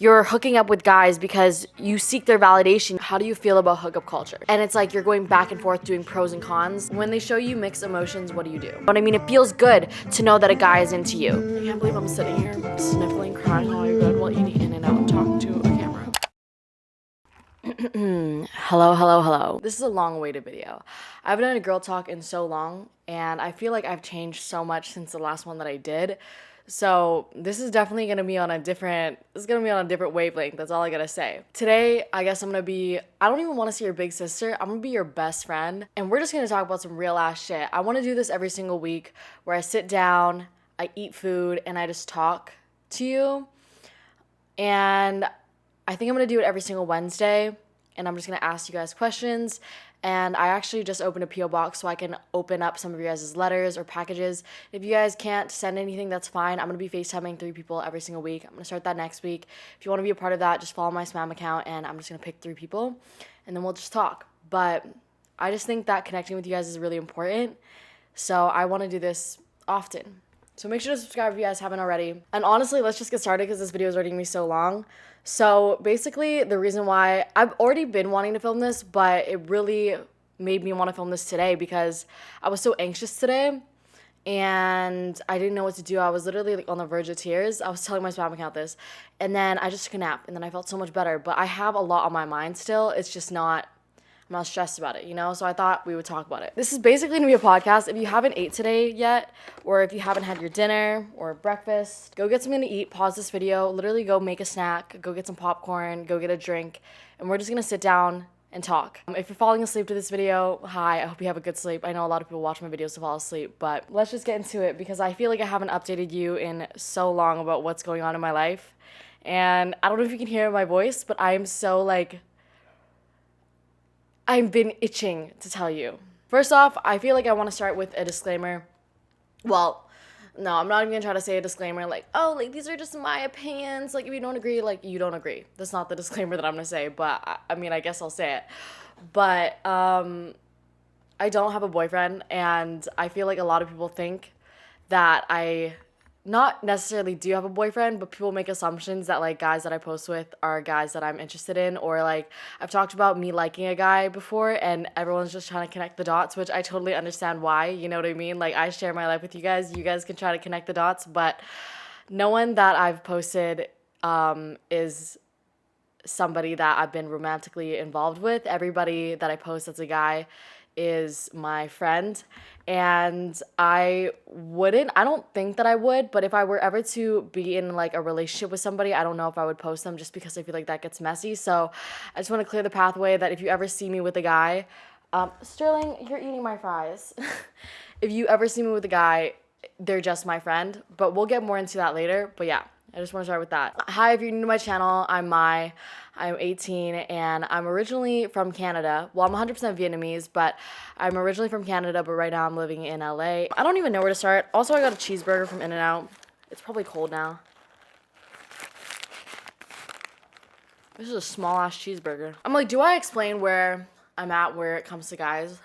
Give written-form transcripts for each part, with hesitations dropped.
you're hooking up with guys because you seek their validation. How do you feel about hookup culture? And it's like you're going back and forth doing pros and cons. When they show you mixed emotions, what do? You know what I mean? It feels good to know that a guy is into you. I can't believe I'm sitting here sniffling, crying all good while eating In-N-Out and talking to a camera. Hello. This is a long-awaited video. I haven't done a girl talk in so long, and I feel like I've changed so much since the last one that I did. So this is definitely gonna be on a different wavelength. That's all I gotta say. Today, I guess I'm gonna be, I don't even wanna see your big sister. I'm gonna be your best friend. And we're just gonna talk about some real ass shit. I wanna do this every single week where I sit down, I eat food, and I just talk to you. And I think I'm gonna do it every single Wednesday. And I'm just gonna ask you guys questions. And I actually just opened a P.O. box so I can open up some of your guys' letters or packages. If you guys can't send anything, that's fine. I'm going to be FaceTiming 3 people every single week. I'm going to start that next week. If you want to be a part of that, just follow my spam account, and I'm just going to pick 3 people, and then we'll just talk. But I just think that connecting with you guys is really important, so I want to do this often. So make sure to subscribe if you guys haven't already. And honestly, let's just get started because this video is already going to be so long. So basically, the reason why I've already been wanting to film this, but it really made me want to film this today because I was so anxious today and I didn't know what to do. I was literally like on the verge of tears. I was telling my spam account this, and then I just took a nap, and then I felt so much better. But I have a lot on my mind still. It's just not, I'm not stressed about it, you know? So I thought we would talk about it. This is basically gonna be a podcast. If you haven't ate today yet, or if you haven't had your dinner or breakfast, go get something to eat, pause this video, literally go make a snack, go get some popcorn, go get a drink, and we're just gonna sit down and talk. If you're falling asleep to this video, hi, I hope you have a good sleep. I know a lot of people watch my videos to fall asleep, but let's just get into it because I feel like I haven't updated you in so long about what's going on in my life. And I don't know if you can hear my voice, but I am so like, I've been itching to tell you. First off, I feel like I want to start with a disclaimer. Well, no, I'm not even gonna try to say a disclaimer like, oh, like these are just my opinions. Like if you don't agree, like you don't agree. That's not the disclaimer that I'm gonna say, but I mean, I guess I'll say it. But I don't have a boyfriend, and I feel like a lot of people think that I not necessarily do have a boyfriend, but people make assumptions that like guys that I post with are guys that I'm interested in, or like I've talked about me liking a guy before and everyone's just trying to connect the dots, which I totally understand why, you know what I mean? Like I share my life with you guys can try to connect the dots, but no one that I've posted is somebody that I've been romantically involved with. Everybody that I post as a guy is my friend, and I don't think that I would, but if I were ever to be in like a relationship with somebody, I don't know if I would post them just because I feel like that gets messy. So I just want to clear the pathway that if you ever see me with a guy, Sterling, you're eating my fries. If you ever see me with a guy, they're just my friend, but we'll get more into that later. But yeah, I just want to start with that. Hi, if you're new to my channel, I'm 18, and I'm originally from Canada. Well, I'm 100% Vietnamese, but I'm originally from Canada, but right now I'm living in LA. I don't even know where to start. Also, I got a cheeseburger from In-N-Out. It's probably cold now. This is a small-ass cheeseburger. I'm like, do I explain where I'm at where it comes to guys?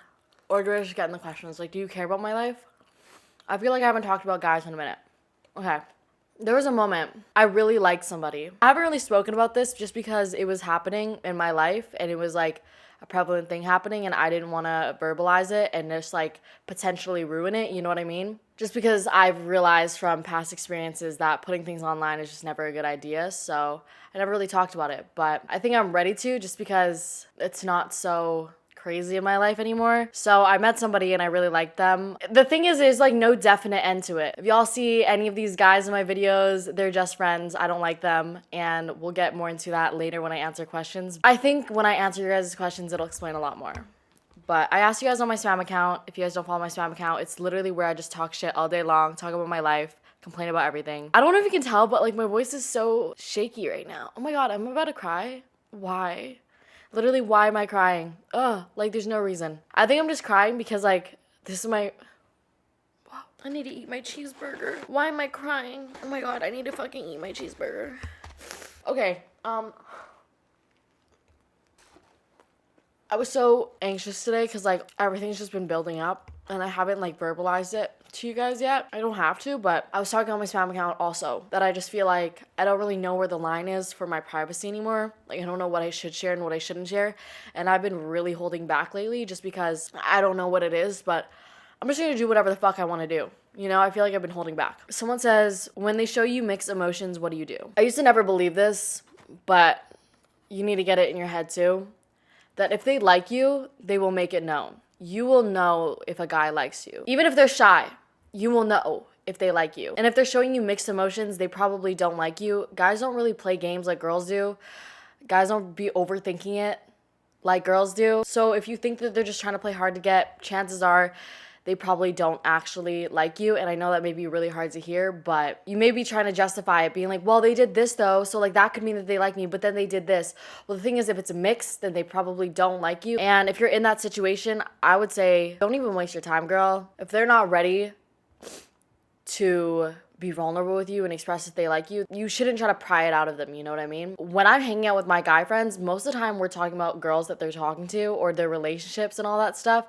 Or do I just get in the questions? Like, do you care about my life? I feel like I haven't talked about guys in a minute. Okay. There was a moment I really liked somebody. I haven't really spoken about this just because it was happening in my life and it was like a prevalent thing happening and I didn't want to verbalize it and just like potentially ruin it, you know what I mean? Just because I've realized from past experiences that putting things online is just never a good idea, so I never really talked about it. But I think I'm ready to, just because it's not so crazy in my life anymore. So I met somebody and I really liked them. The thing is, there's like no definite end to it. If y'all see any of these guys in my videos, they're just friends. I don't like them, and we'll get more into that later when I answer questions. I think when I answer your guys' questions, it'll explain a lot more. But I asked you guys on my spam account. If you guys don't follow my spam account, it's literally where I just talk shit all day long, talk about my life, complain about everything. I don't know if you can tell, but like my voice is so shaky right now. Oh my god, I'm about to cry. Why? Literally, why am I crying? Ugh, like there's no reason. I think I'm just crying because like this is my, wow, I need to eat my cheeseburger. Why am I crying? Oh my god, I need to fucking eat my cheeseburger. Okay, I was so anxious today because like everything's just been building up and I haven't like verbalized it to you guys yet. I don't have to, but I was talking on my spam account also that I just feel like I don't really know where the line is for my privacy anymore. Like, I don't know what I should share and what I shouldn't share. And I've been really holding back lately just because I don't know what it is, but I'm just gonna do whatever the fuck I want to do. You know, I feel like I've been holding back. Someone says, when they show you mixed emotions, what do you do? I used to never believe this, but you need to get it in your head too, that if they like you, they will make it known. You will know if a guy likes you. Even if they're shy, you will know if they like you. And if they're showing you mixed emotions, they probably don't like you. Guys don't really play games like girls do. Guys don't be overthinking it like girls do. So if you think that they're just trying to play hard to get, chances are they probably don't actually like you. And I know that may be really hard to hear, but you may be trying to justify it being like, well, they did this though, so like that could mean that they like me, but then they did this. Well, the thing is, if it's a mix, then they probably don't like you. And if you're in that situation, I would say don't even waste your time, girl. If they're not ready to be vulnerable with you and express if they like you, you shouldn't try to pry it out of them, you know what I mean? When I'm hanging out with my guy friends, most of the time we're talking about girls that they're talking to or their relationships and all that stuff.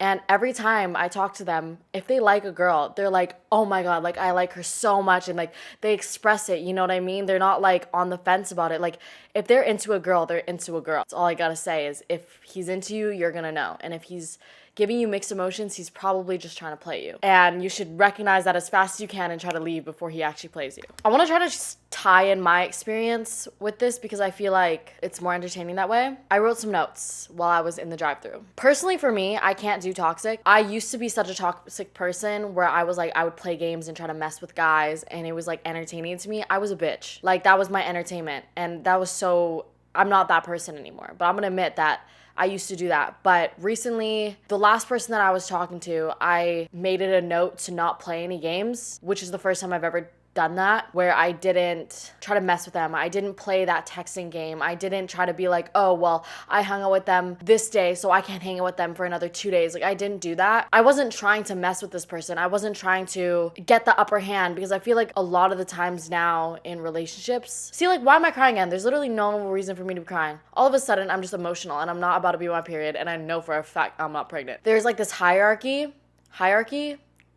And every time I talk to them, if they like a girl, they're like, oh my God, like I like her so much. And like they express it, you know what I mean? They're not like on the fence about it. Like if they're into a girl, they're into a girl. That's all I gotta say is if he's into you, you're gonna know. And if he's giving you mixed emotions, he's probably just trying to play you. And you should recognize that as fast as you can and try to leave before he actually plays you. I want to try to just tie in my experience with this because I feel like it's more entertaining that way. I wrote some notes while I was in the drive-thru. Personally, for me, I can't do toxic. I used to be such a toxic person where I was like, I would play games and try to mess with guys and it was like entertaining to me. I was a bitch. Like that was my entertainment. And that was so, I'm not that person anymore. But I'm gonna admit that I used to do that. But recently, the last person that I was talking to, I made it a note to not play any games, which is the first time I've ever done that, where I didn't try to mess with them. I didn't play that texting game. I didn't try to be like, oh, well, I hung out with them this day, so I can't hang out with them for another 2 days. Like, I didn't do that. I wasn't trying to mess with this person. I wasn't trying to get the upper hand because I feel like a lot of the times now in relationships, see, like, why am I crying again? There's literally no reason for me to be crying. All of a sudden, I'm just emotional and I'm not about to be on my period and I know for a fact I'm not pregnant. There's like this hierarchy,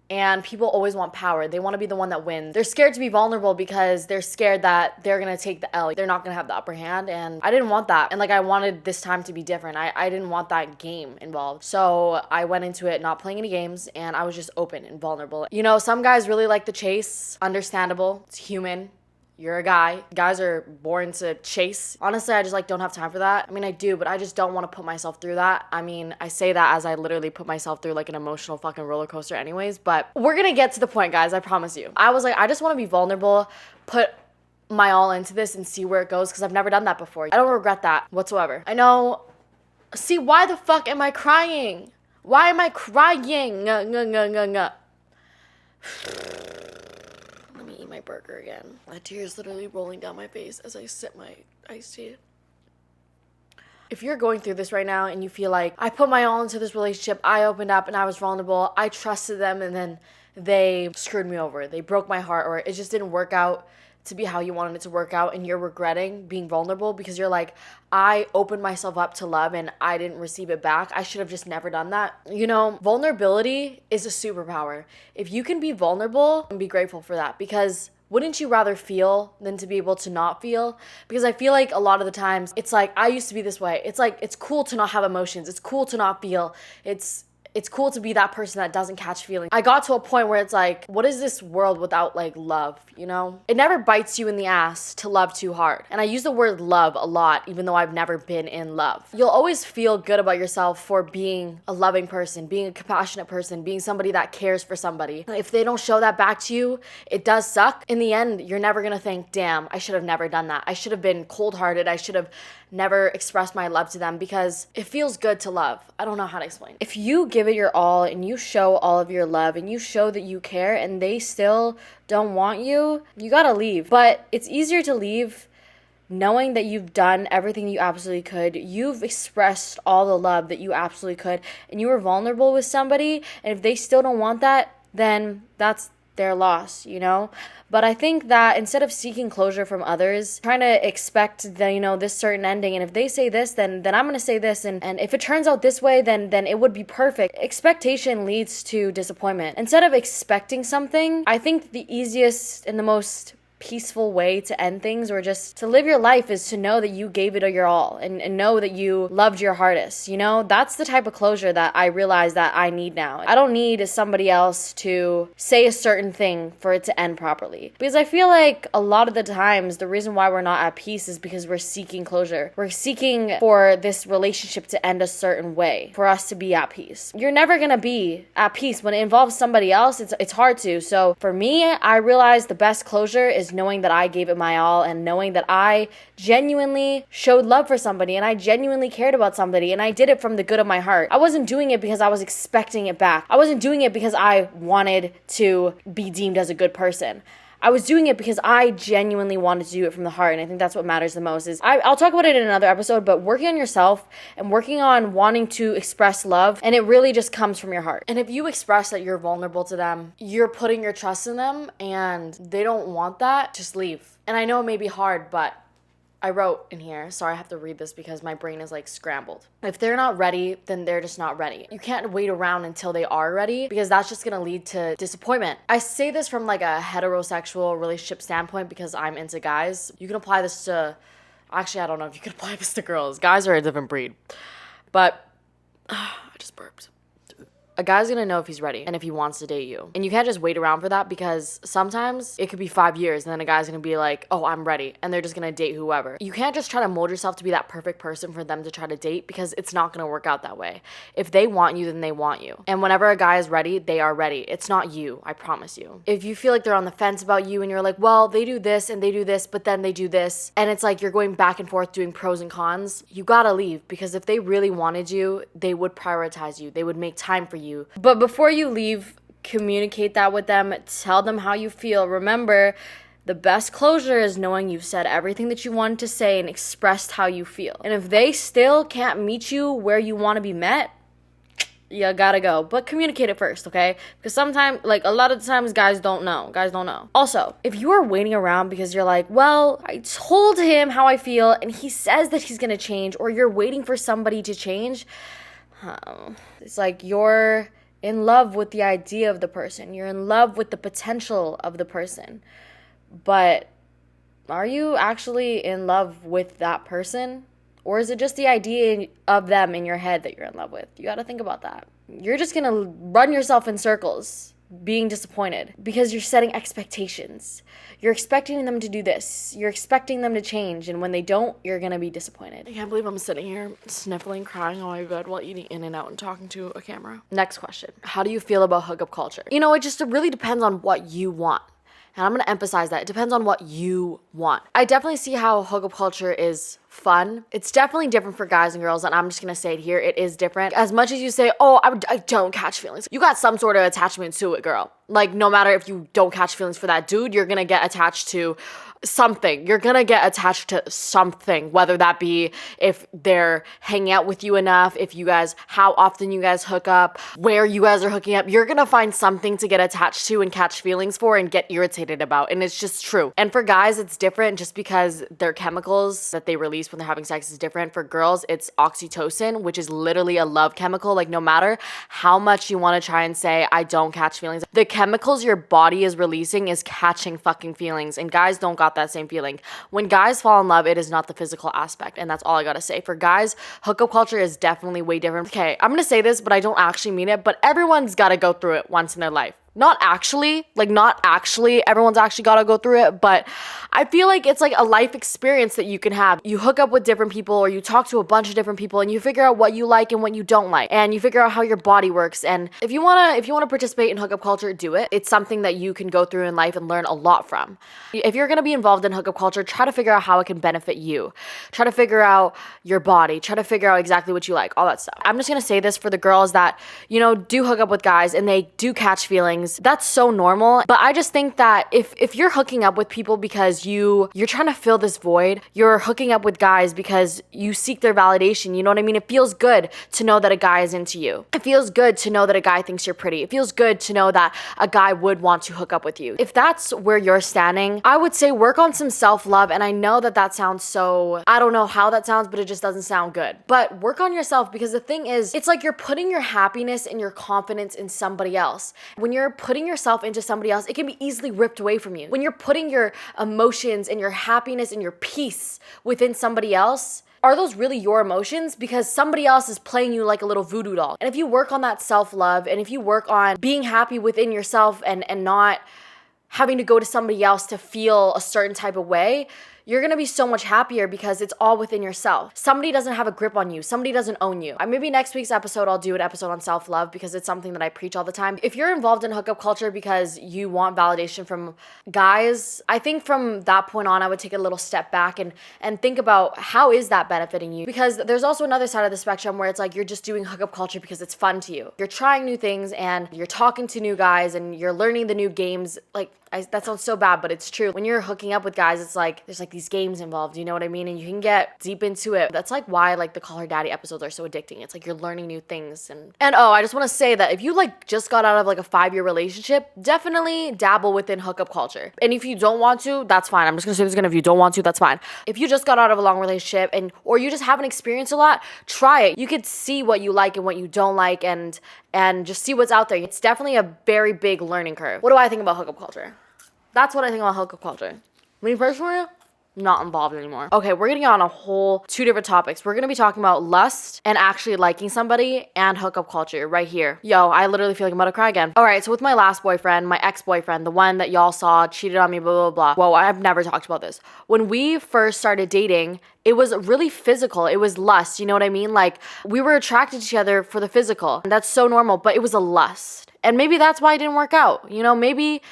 and people always want power. They want to be the one that wins. They're scared to be vulnerable because they're scared that they're going to take the L. They're not going to have the upper hand. And I didn't want that. And like, I wanted this time to be different. I didn't want that game involved. So I went into it not playing any games and I was just open and vulnerable. You know, some guys really like the chase. Understandable. It's human. You're a guy. Guys are born to chase. Honestly, I just like don't have time for that. I mean, I do, but I just don't want to put myself through that. I mean, I say that as I literally put myself through like an emotional fucking roller coaster anyways, but we're gonna get to the point, guys, I promise you. I was like, I just want to be vulnerable, put my all into this and see where it goes because I've never done that before. I don't regret that whatsoever. I know. See, why the fuck am I crying? Why am I crying? My burger again. My tears literally rolling down my face as I sip my iced tea. If you're going through this right now and you feel like I put my all into this relationship, I opened up and I was vulnerable, I trusted them and then they screwed me over, they broke my heart, or it just didn't work out to be how you wanted it to work out and you're regretting being vulnerable because you're like, I opened myself up to love and I didn't receive it back. I should have just never done that. You know, vulnerability is a superpower. If you can be vulnerable, be grateful for that because wouldn't you rather feel than to be able to not feel? Because I feel like a lot of the times it's like, I used to be this way. It's like, it's cool to not have emotions. It's cool to not feel. It's cool to be that person that doesn't catch feelings. I got to a point where it's like, what is this world without like love, you know? It never bites you in the ass to love too hard. And I use the word love a lot, even though I've never been in love. You'll always feel good about yourself for being a loving person, being a compassionate person, being somebody that cares for somebody. If they don't show that back to you, it does suck. In the end, you're never gonna think, damn, I should have never done that. I should have been cold-hearted. I should have never expressed my love to them because it feels good to love. I don't know how to explain. If you give it your all and you show all of your love and you show that you care and they still don't want you, you gotta leave. But it's easier to leave knowing that you've done everything you absolutely could. You've expressed all the love that you absolutely could and you were vulnerable with somebody, and if they still don't want that, then that's their loss, you know? But I think that instead of seeking closure from others, trying to expect the, this certain ending, and if they say this, then I'm gonna say this, and if it turns out this way, then it would be perfect. Expectation leads to disappointment. Instead of expecting something, I think the easiest and the most peaceful way to end things, or just to live your life, is to know that you gave it your all, and know that you loved your hardest. That's the type of closure that I realize that I need now. I don't need somebody else to say a certain thing for it to end properly, because I feel like a lot of the times the reason why we're not at peace is because we're seeking closure. We're seeking for this relationship to end a certain way for us to be at peace. You're never gonna be at peace when it involves somebody else. It's hard to. So for me, I realize the best closure is knowing that I gave it my all, and knowing that I genuinely showed love for somebody, and I genuinely cared about somebody, and I did it from the good of my heart. I wasn't doing it because I was expecting it back. I wasn't doing it because I wanted to be deemed as a good person. I was doing it because I genuinely wanted to do it from the heart, and I think that's what matters the most. I'll talk about it in another episode, but working on yourself and working on wanting to express love, and it really just comes from your heart. And if you express that you're vulnerable to them, you're putting your trust in them, and they don't want that, just leave. And I know it may be hard, but I wrote in here, sorry I have to read this because my brain is like scrambled. If they're not ready, then they're just not ready. You can't wait around until they are ready, because that's just gonna lead to disappointment. I say this from like a heterosexual relationship standpoint because I'm into guys. You can apply this to, actually I don't know if you can apply this to girls. Guys are a different breed. But, I just burped. A guy's gonna know if he's ready and if he wants to date you. And you can't just wait around for that, because sometimes it could be 5 years and then a guy's gonna be like, oh, I'm ready. And they're just gonna date whoever. You can't just try to mold yourself to be that perfect person for them to try to date, because it's not gonna work out that way. If they want you, then they want you. And whenever a guy is ready, they are ready. It's not you, I promise you. If you feel like they're on the fence about you and you're like, well, they do this and they do this, but then they do this, and it's like you're going back and forth doing pros and cons, you gotta leave, because if they really wanted you, they would prioritize you. They would make time for you. But before you leave, communicate that with them. Tell them how you feel. Remember, the best closure is knowing you've said everything that you wanted to say and expressed how you feel. And if they still can't meet you where you want to be met, you gotta go. But communicate it first, okay? Because sometimes, like a lot of the times, guys don't know. Also, if you are waiting around because you're like, well, I told him how I feel and he says that he's gonna change, or you're waiting for somebody to change, it's like you're in love with the idea of the person. You're in love with the potential of the person. But are you actually in love with that person? Or is it just the idea of them in your head that you're in love with? You got to think about that. You're just going to run yourself in circles being disappointed because you're setting expectations. You're expecting them to do this. You're expecting them to change. And when they don't, you're going to be disappointed. I can't believe I'm sitting here sniffling, crying on my bed while eating In-N-Out and talking to a camera. Next question. How do you feel about hookup culture? It just really depends on what you want. And I'm going to emphasize that. It depends on what you want. I definitely see how hookup culture is fun. It's definitely different for guys and girls, and I'm just going to say it here. It is different. As much as you say, oh, I don't catch feelings, you got some sort of attachment to it, girl. Like, no matter if you don't catch feelings for that dude, you're going to get attached to something. You're gonna get attached to something, whether that be if they're hanging out with you enough, how often you guys hook up, where you guys are hooking up. You're gonna find something to get attached to and catch feelings for and get irritated about. And it's just true. And for guys, it's different just because their chemicals that they release when they're having sex is different. For girls, it's oxytocin, which is literally a love chemical. Like, no matter how much you want to try and say, I don't catch feelings, the chemicals your body is releasing is catching fucking feelings. And guys don't got that same feeling. When guys fall in love, it is not the physical aspect, and that's all I gotta say. For guys, hookup culture is definitely way different. Okay, I'm gonna say this, but I don't actually mean it, but everyone's gotta go through it once in their life. Not actually, everyone's actually gotta go through it, but I feel like it's like a life experience that you can have. You hook up with different people, or you talk to a bunch of different people, and you figure out what you like and what you don't like, and you figure out how your body works. And if you wanna participate in hookup culture, do it. It's something that you can go through in life and learn a lot from. If you're gonna be involved in hookup culture, try to figure out how it can benefit you. Try to figure out your body. Try to figure out exactly what you like, all that stuff. I'm just gonna say this for the girls that, do hook up with guys and they do catch feelings, things. That's so normal. But I just think that if you're hooking up with people because you're trying to fill this void, you're hooking up with guys because you seek their validation, you know what I mean? It feels good to know that a guy is into you. It feels good to know that a guy thinks you're pretty. It feels good to know that a guy would want to hook up with you. If that's where you're standing, I would say work on some self-love. And I know that sounds so, I don't know how that sounds, but it just doesn't sound good. But work on yourself, because the thing is, it's like you're putting your happiness and your confidence in somebody else. When you're putting yourself into somebody else, it can be easily ripped away from you. When you're putting your emotions and your happiness and your peace within somebody else, are those really your emotions? Because somebody else is playing you like a little voodoo doll. And if you work on that self-love, and if you work on being happy within yourself and not having to go to somebody else to feel a certain type of way, you're gonna be so much happier because it's all within yourself. Somebody doesn't have a grip on you. Somebody doesn't own you. Maybe next week's episode, I'll do an episode on self-love because it's something that I preach all the time. If you're involved in hookup culture because you want validation from guys, I think from that point on, I would take a little step back and think about how is that benefiting you? Because there's also another side of the spectrum where it's like you're just doing hookup culture because it's fun to you. You're trying new things and you're talking to new guys and you're learning the new games. That sounds so bad, but it's true. When you're hooking up with guys, it's like there's like these games involved, you know what I mean? And you can get deep into it. That's like why like the Call Her Daddy episodes are so addicting. It's like you're learning new things. And oh, I just want to say that if you like just got out of like a 5-year relationship, definitely dabble within hookup culture. And if you don't want to, that's fine. I'm just gonna say this again. If you don't want to, that's fine. If you just got out of a long relationship or you just haven't experienced a lot, try it. You could see what you like and what you don't like and just see what's out there. It's definitely a very big learning curve. What do I think about hookup culture? That's what I think about hookup culture. Me personally, not involved anymore. Okay, we're gonna get on a whole 2 different topics. We're gonna be talking about lust and actually liking somebody and hookup culture right here. Yo, I literally feel like I'm about to cry again. All right, so with my last boyfriend, my ex-boyfriend, the one that y'all saw cheated on me, blah, blah, blah. Whoa, I've never talked about this. When we first started dating, it was really physical. It was lust, you know what I mean? Like, we were attracted to each other for the physical. And that's so normal, but it was a lust. And maybe that's why it didn't work out. You know, maybe...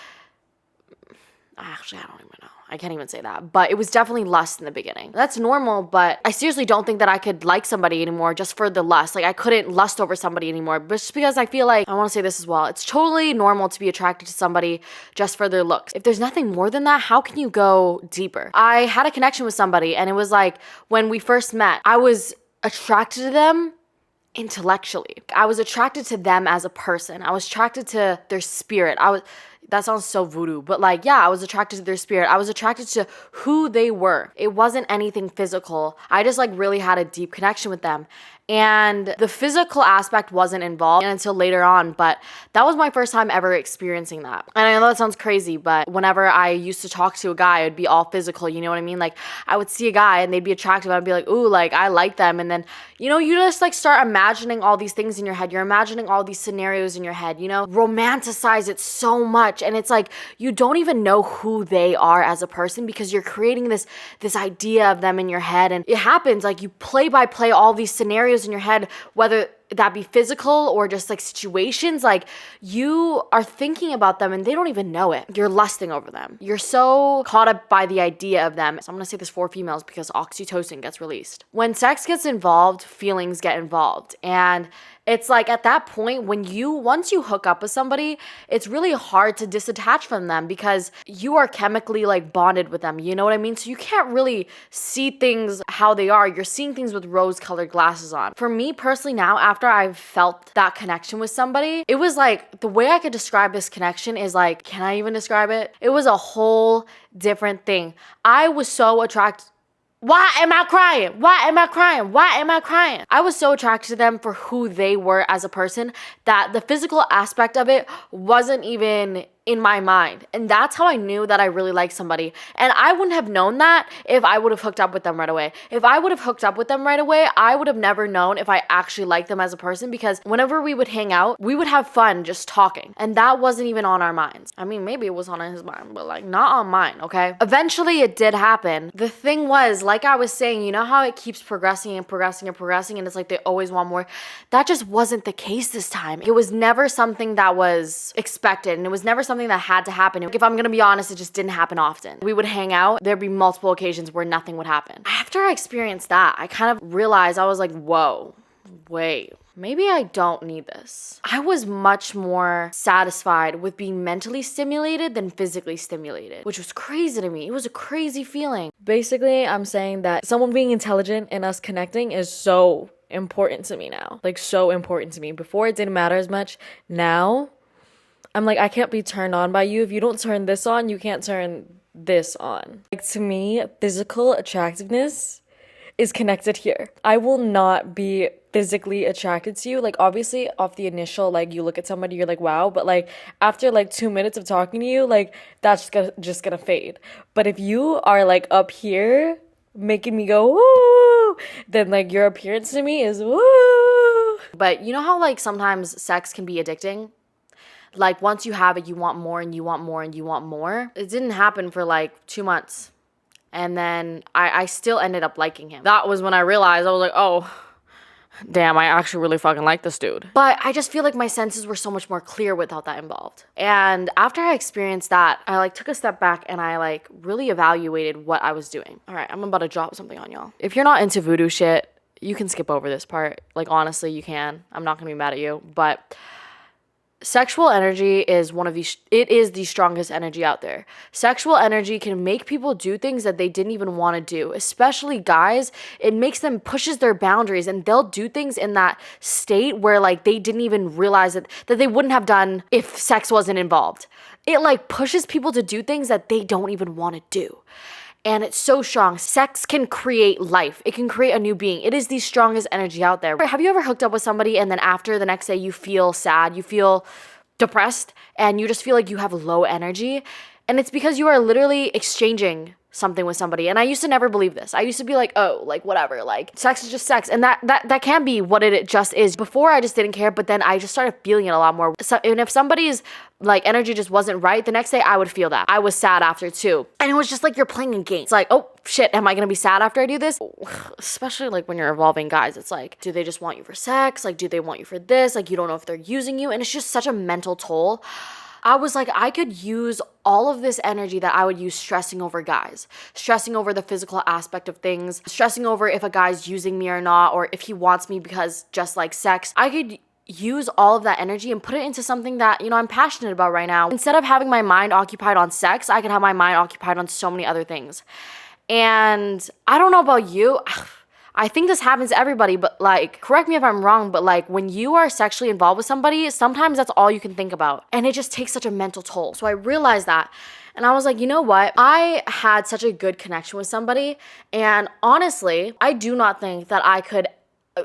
Actually, I don't even know. I can't even say that. But it was definitely lust in the beginning. That's normal, but I seriously don't think that I could like somebody anymore just for the lust. Like, I couldn't lust over somebody anymore. But just because I feel like, I want to say this as well, it's totally normal to be attracted to somebody just for their looks. If there's nothing more than that, how can you go deeper? I had a connection with somebody, and it was like, when we first met, I was attracted to them intellectually. I was attracted to them as a person. I was attracted to their spirit. That sounds so voodoo, but like, yeah, I was attracted to their spirit. I was attracted to who they were. It wasn't anything physical. I just like really had a deep connection with them. And the physical aspect wasn't involved until later on, but that was my first time ever experiencing that. And I know that sounds crazy, but whenever I used to talk to a guy, it'd be all physical, you know what I mean? Like, I would see a guy and they'd be attractive, I'd be like, ooh, like, I like them. And then, you know, you just like start imagining all these things in your head. You're imagining all these scenarios in your head, you know, romanticize it so much. And it's like, you don't even know who they are as a person because you're creating this idea of them in your head. And it happens, like, you play by play all these scenarios in your head, whether that be physical or just like situations, like you are thinking about them and they don't even know it. You're lusting over them. You're so caught up by the idea of them. So I'm gonna say this for females because oxytocin gets released. When sex gets involved, feelings get involved. And it's like at that point once you hook up with somebody, it's really hard to disattach from them because you are chemically like bonded with them. You know what I mean? So you can't really see things how they are. You're seeing things with rose-colored glasses on. For me personally now, after I've felt that connection with somebody, it was like, the way I could describe this connection is like, can I even describe it? It was a whole different thing. I was so attracted. Why am I crying? Why am I crying? Why am I crying? I was so attracted to them for who they were as a person that the physical aspect of it wasn't even in my mind. And that's how I knew that I really liked somebody. And I wouldn't have known that if I would have hooked up with them right away. If I would have hooked up with them right away, I would have never known if I actually liked them as a person because whenever we would hang out, we would have fun just talking. And that wasn't even on our minds. I mean, maybe it was on his mind, but like not on mine, okay? Eventually it did happen. The thing was, like I was saying, you know how it keeps progressing and progressing and progressing and it's like they always want more? That just wasn't the case this time. It was never something that was expected and it was never something that had to happen. If I'm gonna be honest, it just didn't happen often. We would hang out, there'd be multiple occasions where nothing would happen. After I experienced that, I kind of realized, I was like, whoa, wait, maybe I don't need this. I was much more satisfied with being mentally stimulated than physically stimulated, which was crazy to me. It was a crazy feeling. Basically, I'm saying that someone being intelligent and us connecting is so important to me now. Like, so important to me. Before, it didn't matter as much. Now, I'm like, I can't be turned on by you. If you don't turn this on, you can't turn this on. Like, to me, physical attractiveness is connected here. I will not be physically attracted to you. Like, obviously, off the initial, like, you look at somebody, you're like, wow. But, like, after, like, 2 minutes of talking to you, like, that's just gonna fade. But if you are, like, up here making me go, woo, then, like, your appearance to me is woo. But you know how, like, sometimes sex can be addicting? Like, once you have it, you want more and you want more and you want more. It didn't happen for, like, 2 months. And then I still ended up liking him. That was when I realized, I was like, oh, damn, I actually really fucking like this dude. But I just feel like my senses were so much more clear without that involved. And after I experienced that, I, like, took a step back and I, like, really evaluated what I was doing. All right, I'm about to drop something on y'all. If you're not into voodoo shit, you can skip over this part. Like, honestly, you can. I'm not gonna be mad at you. But sexual energy is it is the strongest energy out there. Sexual energy can make people do things that they didn't even want to do, especially guys. It makes them, pushes their boundaries, and they'll do things in that state where, like, they didn't even realize that they wouldn't have done if sex wasn't involved. It, like, pushes people to do things that they don't even want to do. And it's so strong. Sex can create life. It can create a new being. It is the strongest energy out there. Have you ever hooked up with somebody and then after the next day you feel sad, you feel depressed, and you just feel like you have low energy? And it's because you are literally exchanging something with somebody. And I used to never believe this. I used to be like, oh, like, whatever, like, sex is just sex. And that can be what it just is. Before, I just didn't care, but then I just started feeling it a lot more. So, and if somebody's, like, energy just wasn't right, the next day I would feel that. I was sad after too. And it was just like you're playing a game. It's like, oh shit, am I gonna be sad after I do this? Especially, like, when you're involving guys, it's like, do they just want you for sex? Like, do they want you for this? Like, you don't know if they're using you. And it's just such a mental toll. I was like, I could use all of this energy that I would use stressing over guys, stressing over the physical aspect of things, stressing over if a guy's using me or not, or if he wants me because just like sex. I could use all of that energy and put it into something that, you know, I'm passionate about right now. Instead of having my mind occupied on sex, I could have my mind occupied on so many other things. And I don't know about you. I think this happens to everybody, but, like, correct me if I'm wrong, but, like, when you are sexually involved with somebody, sometimes that's all you can think about. And it just takes such a mental toll. So I realized that. And I was like, you know what? I had such a good connection with somebody. And honestly, I do not think that I could,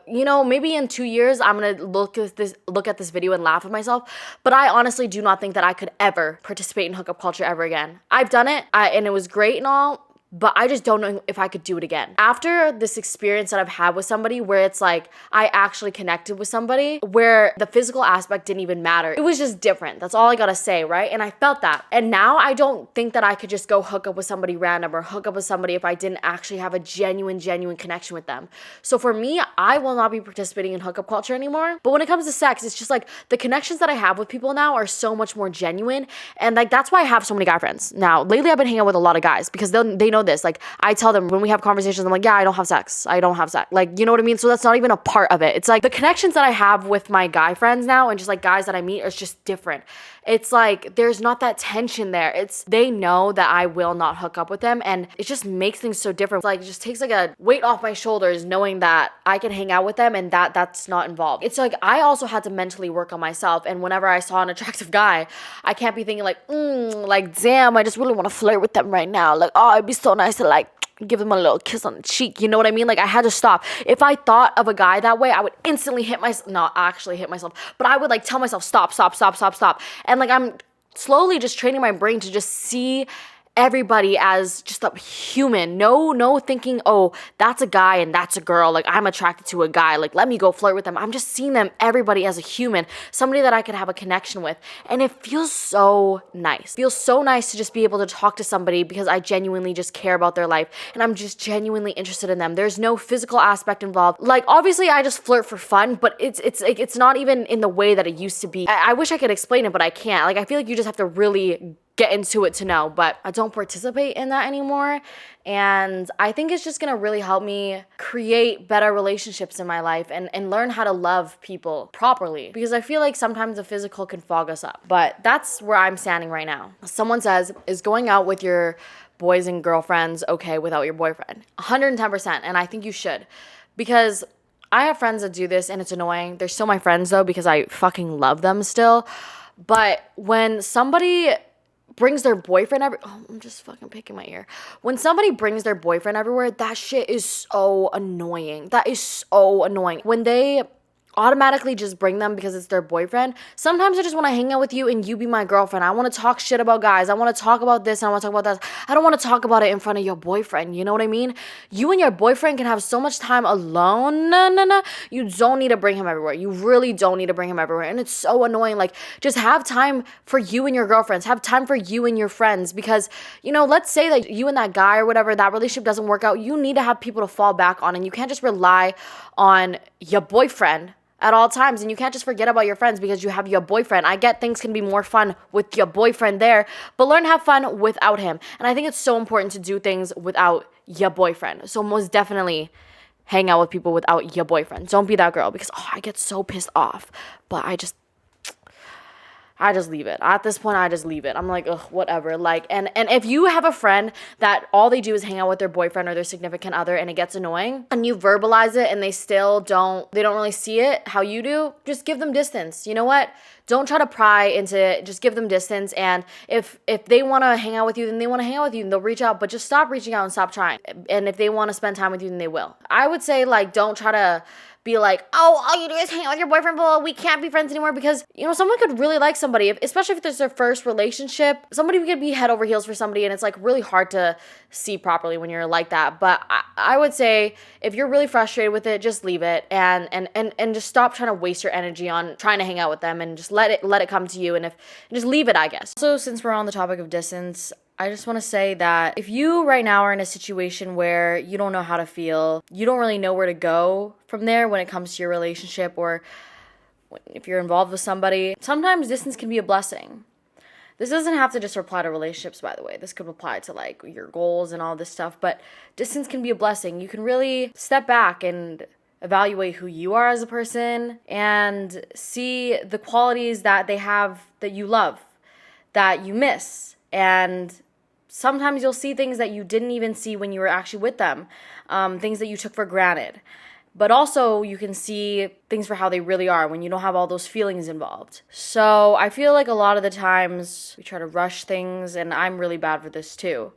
you know, maybe in 2 years, I'm going to look at this video and laugh at myself. But I honestly do not think that I could ever participate in hookup culture ever again. I've done it, and it was great and all, but I just don't know if I could do it again. After this experience that I've had with somebody where it's like I actually connected with somebody where the physical aspect didn't even matter. It was just different. That's all I gotta say, right? And I felt that. And now I don't think that I could just go hook up with somebody random or hook up with somebody if I didn't actually have a genuine connection with them. So for me, I will not be participating in hookup culture anymore. But when it comes to sex, it's just like the connections that I have with people now are so much more genuine. And, like, that's why I have so many guy friends. Now, lately I've been hanging out with a lot of guys because they know this. Like, I tell them when we have conversations, I'm like, yeah, I don't have sex. Like, you know what I mean? So that's not even a part of it. It's like the connections that I have with my guy friends now and just, like, guys that I meet is just different. It's like there's not that tension there. They know that I will not hook up with them, and it just makes things so different. It's like, it just takes, like, a weight off my shoulders knowing that I can hang out with them and that's not involved. It's like I also had to mentally work on myself, and whenever I saw an attractive guy, I can't be thinking like, damn, I just really want to flirt with them right now. Like, oh, it'd be so nice to, like, give them a little kiss on the cheek. You know what I mean? Like, I had to stop. If I thought of a guy that way, I would instantly not actually hit myself, but I would, like, tell myself, stop. And, like, I'm slowly just training my brain to just see everybody as just a human. No thinking, oh, that's a guy and that's a girl. Like, I'm attracted to a guy. Like, let me go flirt with them. I'm just seeing everybody as a human, somebody that I could have a connection with. And it feels so nice. It feels so nice to just be able to talk to somebody because I genuinely just care about their life and I'm just genuinely interested in them. There's no physical aspect involved. Like, obviously I just flirt for fun, but it's not even in the way that it used to be. I wish I could explain it, but I can't. Like, I feel like you just have to really get into it to know, but I don't participate in that anymore. And I think it's just gonna really help me create better relationships in my life and learn how to love people properly. Because I feel like sometimes the physical can fog us up. But that's where I'm standing right now. Someone says, is going out with your boys and girlfriends okay without your boyfriend? 110%. And I think you should. Because I have friends that do this and it's annoying. They're still my friends though because I fucking love them still. But when somebody brings their boyfriend I'm just fucking picking my ear. When somebody brings their boyfriend everywhere, that shit is so annoying. That is so annoying. When they automatically just bring them because it's their boyfriend. Sometimes I just want to hang out with you and you be my girlfriend. I want to talk shit about guys. I want to talk about this and I want to talk about that. I don't want to talk about it in front of your boyfriend. You know what I mean? You and your boyfriend can have so much time alone. No. You don't need to bring him everywhere. You really don't need to bring him everywhere. And it's so annoying. Like, just have time for you and your girlfriends. Have time for you and your friends. Because, you know, let's say that you and that guy or whatever, that relationship doesn't work out. You need to have people to fall back on. And you can't just rely on your boyfriend at all times. And you can't just forget about your friends because you have your boyfriend. I get things can be more fun with your boyfriend there, but learn to have fun without him. And I think it's so important to do things without your boyfriend. So most definitely hang out with people without your boyfriend. Don't be that girl because I get so pissed off. But I just leave it. At this point, I just leave it. I'm like, ugh, whatever. Like, and if you have a friend that all they do is hang out with their boyfriend or their significant other and it gets annoying and you verbalize it and they don't really see it how you do, just give them distance. You know what? Don't try to pry into it. Just give them distance. And if they want to hang out with you, then they want to hang out with you and they'll reach out, but just stop reaching out and stop trying. And if they want to spend time with you, then they will. I would say, like, don't try to be like, oh, all you do is hang out with your boyfriend, but we can't be friends anymore, because, you know, someone could really like somebody, especially if it's their first relationship. Somebody could be head over heels for somebody, and it's like really hard to see properly when you're like that. But I would say if you're really frustrated with it, just leave it and just stop trying to waste your energy on trying to hang out with them, and just let it come to you, and just leave it, I guess. So since we're on the topic of distance, I just want to say that if you right now are in a situation where you don't know how to feel, you don't really know where to go from there when it comes to your relationship, or if you're involved with somebody, sometimes distance can be a blessing. This doesn't have to just apply to relationships, by the way. This could apply to like your goals and all this stuff, but distance can be a blessing. You can really step back and evaluate who you are as a person and see the qualities that they have that you love, that you miss. And sometimes you'll see things that you didn't even see when you were actually with them, things that you took for granted. But also you can see things for how they really are when you don't have all those feelings involved. So I feel like a lot of the times we try to rush things, and I'm really bad for this too.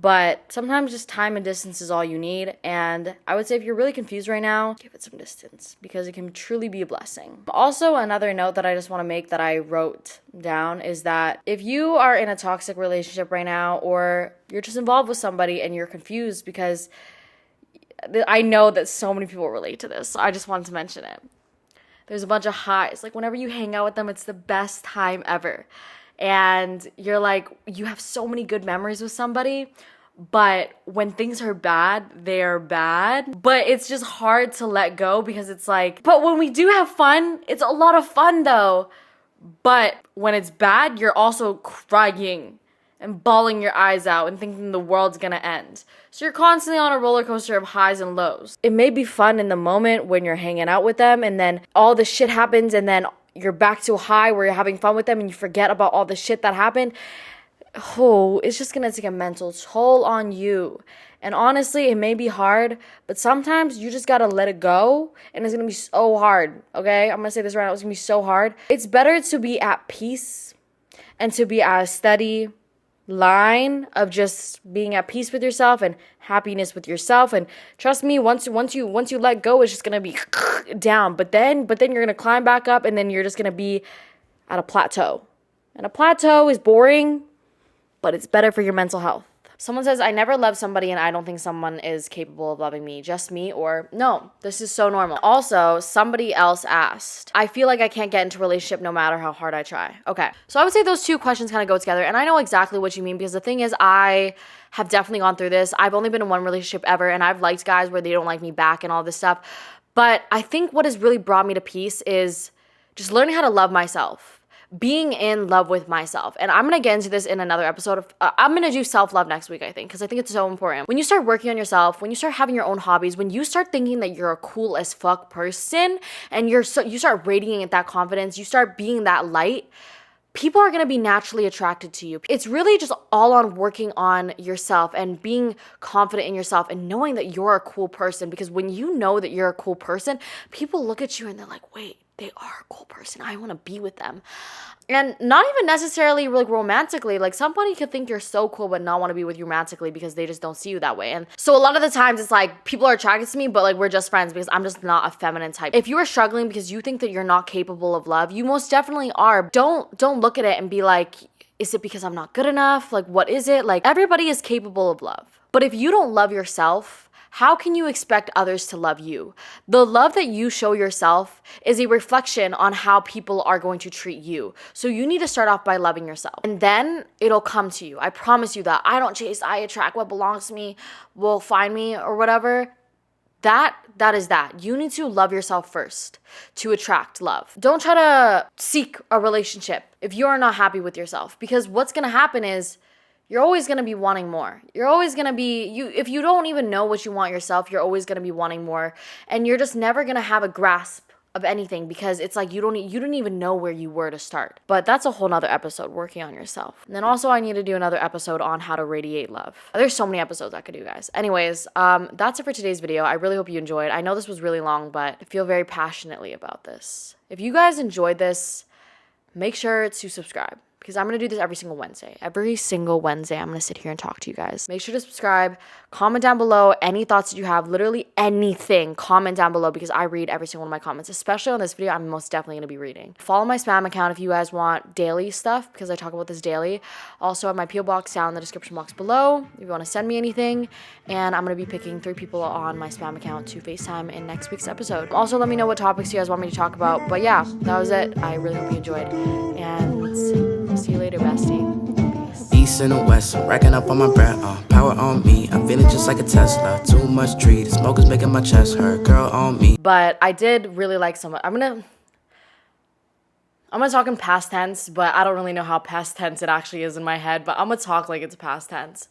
But sometimes just time and distance is all you need. And I would say if you're really confused right now, give it some distance, because it can truly be a blessing. Also, another note that I just want to make that I wrote down is that if you are in a toxic relationship right now, or you're just involved with somebody and you're confused, because I know that so many people relate to this, so I just wanted to mention it. There's a bunch of highs. Like, whenever you hang out with them, it's the best time ever. And you're like, you have so many good memories with somebody, but when things are bad, they're bad. But it's just hard to let go, because it's like, but when we do have fun, it's a lot of fun though. But when it's bad, you're also crying and bawling your eyes out and thinking the world's gonna end. So you're constantly on a roller coaster of highs and lows. It may be fun in the moment when you're hanging out with them, and then all this shit happens, and then you're back to a high where you're having fun with them and you forget about all the shit that happened. Oh, it's just gonna take a mental toll on you. And honestly, it may be hard, but sometimes you just gotta let it go, and it's gonna be so hard, okay? I'm gonna say this right now, it's gonna be so hard. It's better to be at peace and to be at a steady line of just being at peace with yourself and happiness with yourself. And trust me, once you let go, it's just gonna be down, but then you're gonna climb back up, and then you're just gonna be at a plateau. And a plateau is boring, but it's better for your mental health. Someone says, I never loved somebody and I don't think someone is capable of loving me. Just me? Or no, this is so normal. Also, somebody else asked, I feel like I can't get into a relationship no matter how hard I try. Okay, so I would say those two questions kind of go together, and I know exactly what you mean, because the thing is, I have definitely gone through this. I've only been in one relationship ever, and I've liked guys where they don't like me back and all this stuff. But I think what has really brought me to peace is just learning how to love myself. being in love with myself. And I'm gonna get into this in another episode of, I'm gonna do self-love next week, I think, because I think it's so important. When you start working on yourself, when you start having your own hobbies, when you start thinking that you're a cool as fuck person, and you start radiating that confidence, you start being that light, people are going to be naturally attracted to you. It's really just all on working on yourself and being confident in yourself and knowing that you're a cool person, because when you know that you're a cool person, people look at you and they're like, wait, they are a cool person. I want to be with them. And not even necessarily like romantically. Like somebody could think you're so cool but not want to be with you romantically because they just don't see you that way. And so a lot of the times it's like people are attracted to me, but like we're just friends because I'm just not a feminine type. If you are struggling because you think that you're not capable of love, you most definitely are. Don't look at it and be like, is it because I'm not good enough? Like, what is it? Like, everybody is capable of love. But if you don't love yourself, how can you expect others to love you? The love that you show yourself is a reflection on how people are going to treat you. So you need to start off by loving yourself. And then it'll come to you. I promise you that. I don't chase, I attract. What belongs to me will find me or whatever. That is that. You need to love yourself first to attract love. Don't try to seek a relationship if you're not happy with yourself, because what's going to happen is you're always going to be wanting more. You're always going to be, if you don't even know what you want yourself, you're always going to be wanting more. And you're just never going to have a grasp of anything because it's like you don't even know where you were to start. But that's a whole nother episode, working on yourself. And then also I need to do another episode on how to radiate love. There's so many episodes I could do, guys. Anyways, that's it for today's video. I really hope you enjoyed. I know this was really long, but I feel very passionately about this. If you guys enjoyed this, make sure to subscribe, because I'm going to do this every single Wednesday. Every single Wednesday, I'm going to sit here and talk to you guys. Make sure to subscribe. Comment down below any thoughts that you have. Literally anything. Comment down below, because I read every single one of my comments. Especially on this video, I'm most definitely going to be reading. Follow my spam account if you guys want daily stuff, because I talk about this daily. Also, I have my P.O. box down in the description box below if you want to send me anything. And I'm going to be picking 3 people on my spam account to FaceTime in next week's episode. Also, let me know what topics you guys want me to talk about. But yeah, that was it. I really hope you enjoyed. And see you later, bestie. Peace. East and the west, I'm racking up on my bread, power on me, I'm feeling just like a Tesla. Too much tree, the smoke is making my chest hurt, girl on me. But I did really like some. I'm gonna talk in past tense, but I don't really know how past tense it actually is in my head, but I'm gonna talk like it's past tense.